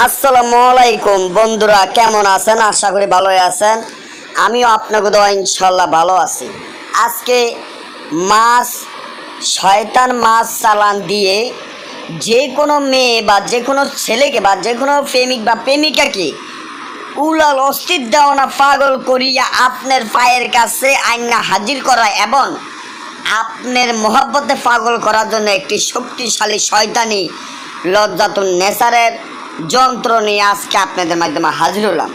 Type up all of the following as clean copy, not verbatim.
আসসালামু আলাইকুম বন্ধুরা, কেমন আছেন? আশা করি ভালোই আছেন। আমিও আপনাকে দোয়া ইনশাল্লাহ ভালো আছি। আজকে মাছ শয়তান মাছ চালান দিয়ে যে কোনো মেয়ে বা যে কোনো ছেলেকে বা যে কোনো প্রেমিক বা প্রেমিকাকে উলাল অস্থির দেওয়া পাগল করিয়া আপনার পায়ের কাছে আইনা হাজির করা এবং আপনার মহব্বতে পাগল করার জন্য একটি শক্তিশালী শয়তানি লজ্জাতুন নেসারের যন্ত্র নিয়ে আজকে আপনাদের মাধ্যমে হাজির হলাম।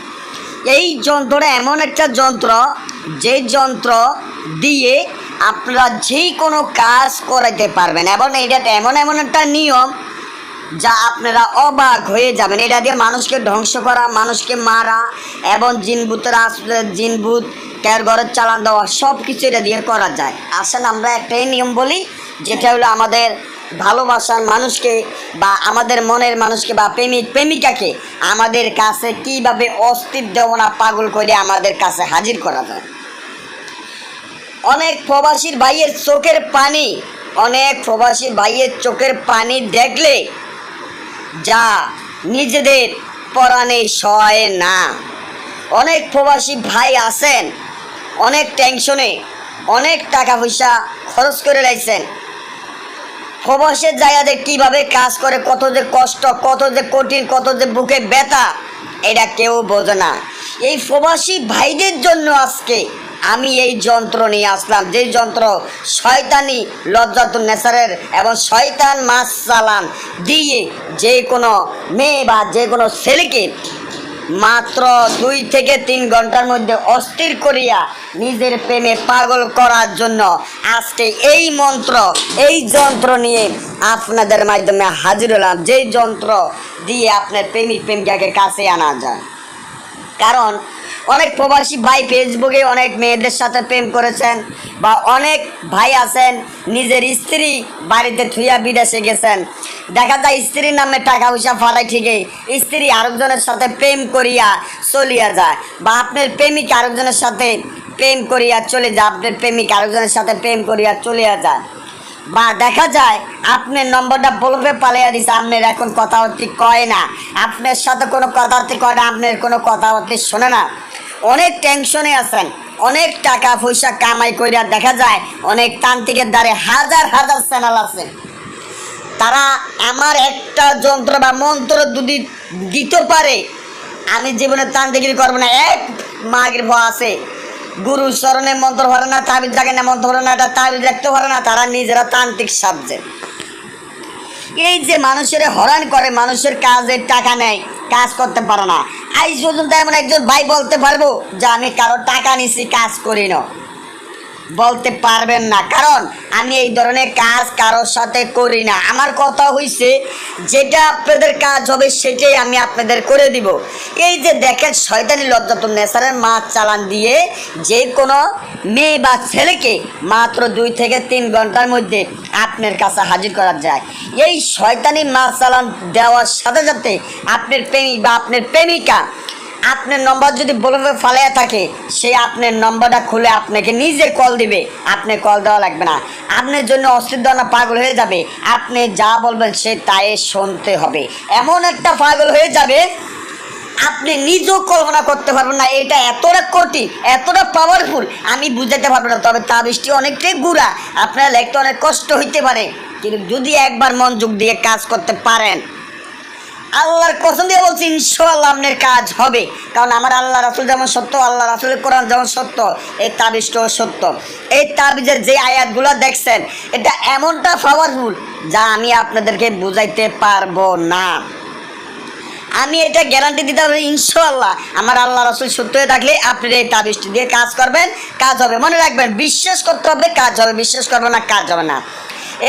এই যন্ত্রটা এমন একটা যন্ত্র, যে যন্ত্র দিয়ে আপনারা যে কোনো কাজ করাতে পারবেন এবং এটা এমন এমন একটা নিয়ম যা আপনারা অবাক হয়ে যাবেন। এটা দিয়ে মানুষকে ধ্বংস করা, মানুষকে মারা এবং জিনভূতের আসলে জিনভূত কার ঘরের চালান দেওয়া সব কিছু এটা দিয়ে করা যায়। আসেন আমরা একটাই নিয়ম বলি, যেটা হলো আমাদের ভালোবাসার মানুষকে বা আমাদের মনের মানুষকে বা প্রেমিক প্রেমিকাকে আমাদের কাছে কীভাবে অস্থির দেওয়া পাগল করে আমাদের কাছে হাজির করা যায়। অনেক প্রবাসীর ভাইয়ের চোখের পানি, অনেক প্রবাসী ভাইয়ের চোখের পানি দেখলে যা নিজেদের পরাণে সয় না। অনেক প্রবাসী ভাই আছেন অনেক টেনশনে, অনেক টাকা পয়সা খরচ করে লাইছেন। প্রবাসের জায়গাতে কীভাবে কাজ করে, কত যে কষ্ট, কত যে কঠিন, কত যে বুকে ব্যথা, এটা কেউ বোঝে না। এই প্রবাসী ভাইদের জন্য আজকে আমি এই যন্ত্র নিয়ে আসলাম, যে যন্ত্র শয়তানি লজ্জাতুন নেসারের এবং শয়তান মাছ চালান দিয়ে যে কোনো মেয়ে বা যে কোনো ছেলেকে মাত্র 2 থেকে 3 ঘন্টার মধ্যে অস্থির করিয়া নিজের প্রেমে পাগল করার জন্য আজকে এই মন্ত্র, এই যন্ত্র নিয়ে আপনাদের মাধ্যমে হাজির হলাম, যেই যন্ত্র দিয়ে আপনার প্রেমিক প্রেমিকাকে কাছে আনা যায়। কারণ অনেক প্রবাসী ভাই ফেসবুকে অনেক মেয়েদের সাথে প্রেম করেছেন বা অনেক ভাই আছেন নিজের স্ত্রী বাড়িতে থুইয়া বিদেশে গেছেন। দেখা যায় স্ত্রীর নামে টাকা পয়সা ফাটাই, ঠিকই স্ত্রী আরেকজনের সাথে প্রেম করিয়া চলিয়া যায়, বা আপনার প্রেমিক আরেকজনের সাথে প্রেম করিয়া চলে যায়, আপনার প্রেমিক আরেকজনের সাথে প্রেম করিয়া চলিয়া যায়। বা দেখা যায় আপনার নম্বরটা বলবে পালিয়ে দিছে, আপনার এখন কথাবার্তি কয় না, আপনার সাথে কোনো কথাবার্তি কয় না, আপনার কোনো কথাবার্তি শোনে না। অনেক টেনশনে আছেন, অনেক টাকা পয়সা কামাই করিয়া দেখা যায় অনেক তান্ত্রিকের দ্বারে হাজার হাজার চ্যানেল আছে। তারা আমার একটা যন্ত্র বা মন্ত্র যদি দিতে পারে, আমি জীবনে তান্ত্রিক করবো না। এক মাগের ভয় আছে, গুরু চরণে মন্ত্র ভরে না, তাবিজ জাগে না মন্ত্র ভরে না, এটা তাবিজ রাখতে পারে না, তারা নিজেরা তান্ত্রিক সাবজেক্ট। এই যে মানুষের হরান করে, মানুষের কাজের টাকা নেয়, কাজ করতে পারে না। আজ পর্যন্ত এমন একজন ভাই বলতে পারবো যে আমি কারো টাকা নিছি কাজ করি না? বলতে পারবেন না, কারণ আমি এই ধরনের কাজ কারোর সাথে করি না। আমার কথা হইছে যেটা আপনাদের কাজ হবে সেটাই আমি আপনাদের করে দিব। এই যে দেখেন শয়তানি লজ্জাতুন নেসারের মাছ চালান দিয়ে যে কোনো মেয়ে বা ছেলেকে মাত্র 2 থেকে 3 ঘন্টার মধ্যে আপনার কাছে হাজির করা যায়। এই শয়তানি মাছ চালান দেওয়ার সাথে সাথে আপনার প্রেমিক বা আপনার প্রেমিকা আপনার নম্বর যদি বলে ফালাইয়া থাকে, সে আপনার নম্বরটা খুলে আপনাকে নিজে কল দিবে, আপনি কল দেওয়া লাগবে না। আপনার জন্য অস্থির পাগল হয়ে যাবে, আপনি যা বলবেন সে তাই শুনতে হবে। এমন একটা পাগল হয়ে যাবে আপনি নিজেও কল্পনা করতে পারবেন না। এটা এতটা কঠিন, এতটা পাওয়ারফুল আমি বুঝাতে পারবো না। তবে তাবিজটি অনেকটাই গুড়া, আপনার লিখতে অনেক কষ্ট হইতে পারে, কিন্তু যদি একবার মনোযোগ দিয়ে কাজ করতে পারেন, আল্লাহর কসম দিয়ে বলছি ইনশাআল্লাহ আপনার কাজ হবে। কারণ আমার আল্লাহ রাসূল যেমন সত্য, আল্লাহ রাসূলের কোরআন যেমন সত্য, এই তাবিজটাও সত্য। এই তাবিজের যে আয়াতগুলো দেখছেন, এটা এমনটা পাওয়ারফুল যা আমি আপনাদেরকে বুঝাইতে পারবো না। আমি এটা গ্যারান্টি দিতে পারি ইনশাআল্লাহ আমার আল্লাহ রাসূল সত্য হয়ে থাকলে আপনি এই তাবিজটি দিয়ে কাজ করবেন, কাজ হবে। মনে রাখবেন, বিশ্বাস করতে হবে, কাজ হবে। বিশ্বাস করবে না, কাজ হবে না।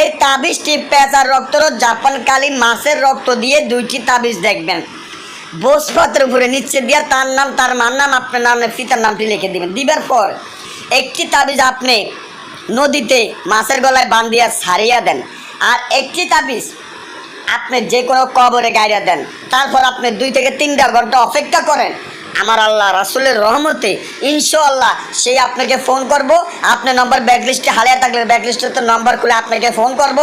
এই তাবিজটি পেঁচার রক্ত, জাপান কালি, মাছের রক্ত দিয়ে 2টি তাবিজ দেখবেন। ভোজপাত্রের উপরে নিচে দিয়া তার নাম, তার মার নাম, আপনার নাম, পিতার নামটি লিখে দিবেন। দিবার পর একটি তাবিজ আপনি নদীতে মাছের গলায় বান্ধিয়া ছাড়িয়া দেন, আর একটি তাবিজ আপনি যে কোনো কবরে গাড়িয়া দেন। তারপর আপনি 2 থেকে 3 ঘন্টা অপেক্ষা করেন। আমার আল্লাহ রাসূলের রহমতে ইনশাআল্লাহ সেই আপনাকে ফোন করব। আপনার নাম্বার ব্যাকলিস্টে হারিয়ে থাকলে ব্যাকলিস্টে তো নাম্বার খুলে আপনাকে ফোন করব।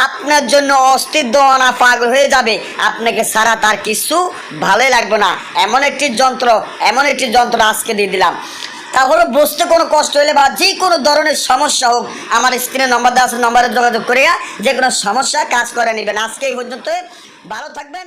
আপনার জন্য অস্থির দোয়ানা পাগল হয়ে যাবে, আপনাকে সারা তার কিছু ভালোই লাগবে না। এমন একটি যন্ত্র আজকে দিয়ে দিলাম। তাহলে বুঝতে কোনো কষ্ট হলে বা যে কোনো ধরনের সমস্যা হোক, আমার স্ক্রিনে নম্বর দেওয়া আছে, নম্বরে যোগাযোগ করিয়া যে কোনো সমস্যা কাজ করে নেবেন। আজকে এই পর্যন্ত, ভালো থাকবেন।